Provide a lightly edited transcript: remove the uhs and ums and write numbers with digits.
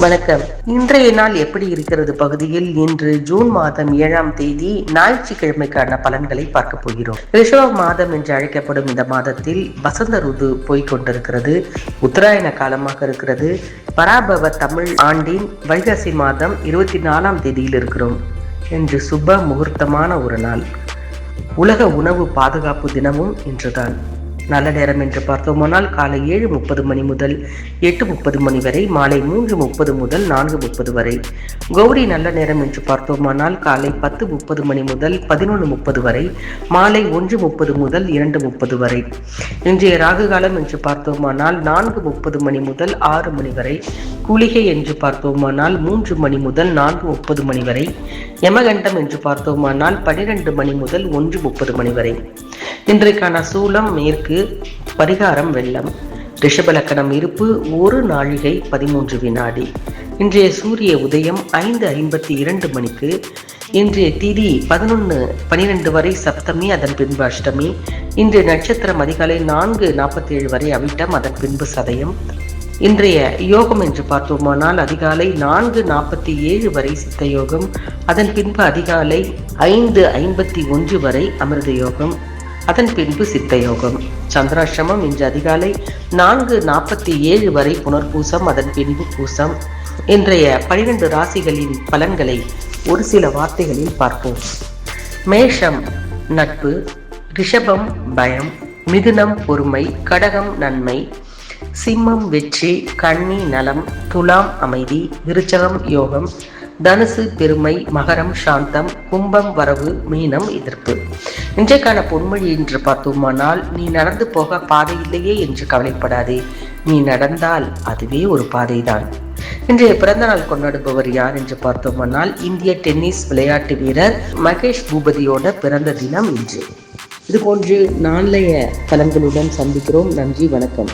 வணக்கம். இன்றைய நாள் எப்படி இருக்கிறது பகுதியில் இன்று ஜூன் மாதம் 7ஆம் தேதி ஞாயிற்றுக்கிழமைக்கான பலன்களை பார்க்க போகிறோம். ரிஷப மாதம் என்று அழைக்கப்படும் இந்த மாதத்தில் வசந்த ருது போய்கொண்டிருக்கிறது. உத்தராயண காலமாக இருக்கிறது. பராபவ தமிழ் ஆண்டின் வைகாசி மாதம் 24ஆம் தேதியில் இருக்கிறோம். இன்று சுப முகூர்த்தமான ஒரு நாள். உலக உணவு பாதுகாப்பு தினமும் இன்றுதான். நல்ல நேரம் என்று பார்த்தோமானால் காலை 7:30 மணி முதல் 8:30 மணி வரை, மாலை 3:30 முதல் 4:30 வரை. கௌரி நல்ல நேரம் என்று பார்த்தோமானால் காலை 10:30 மணி முதல் 11:30 வரை, மாலை 1:30 முதல் 2:30 வரை. இன்றைய ராகு காலம் என்று பார்த்தோமானால் 4:30 மணி முதல் 6 மணி வரை. குளிகை என்று பார்த்தோமானால் 3 மணி முதல் 4:30 மணி வரை. யமகண்டம் என்று பார்த்தோமானால் 12 மணி முதல் 1:30 மணி வரை. இன்றைக்கான சூலம் மேற்கு, பரிகாரம் வெள்ளம். ரிஷபலக்கணம் இருப்பு 1 நாழிகை 13 வினாடி. இன்றைய சூரிய உதயம் 5:52 மணிக்கு. இன்றைய திதி 11:12 வரை சப்தமி, அதன் பின்பு அஷ்டமி. இன்றைய நட்சத்திரம் அதிகாலை 4:47 வரை அவிட்டம், அதன் பின்பு சதயம். இன்றைய யோகம் என்று பார்த்தோமானால் அதிகாலை 4:47 வரை சித்த யோகம், அதன் பின்பு அதிகாலை 5:51 வரை அமிர்த யோகம், அதன் பின்பு சித்த யோகம். சந்திராஷ்டமம் இன்று அதிகாலை 4:47 வரை புனர்பூசம், அதன் பின்பு பூசம். இன்றைய 12 ராசிகளின் பலன்களை ஒரு சில வார்த்தைகளில் பார்ப்போம். மேஷம் நட்பு, ரிஷபம் பயம், மிதுனம் பொறுமை, கடகம் நன்மை, சிம்மம் வெற்றி, கன்னி நலம், துலாம் அமைதி, விருச்சகம் யோகம், தனுசு பெருமை, மகரம் சாந்தம், கும்பம் வரவு, மீனம் எதிர்ப்பு. இன்றைக்கான பொன்மொழி என்று பார்த்தோமானால், நீ நடந்து போக பாதை இல்லையே என்று கவலைப்படாதே, நீ நடந்தால் அதுவே ஒரு பாதைதான். இன்றைய பிறந்த நாள் கொண்டாடுபவர் யார் என்று பார்த்தோமானால், இந்திய டென்னிஸ் விளையாட்டு வீரர் மகேஷ் பூபதியோட பிறந்த தினம் இன்று. இதுபோன்று நாளைய பலன்களுடன் சந்திக்கிறோம். நன்றி, வணக்கம்.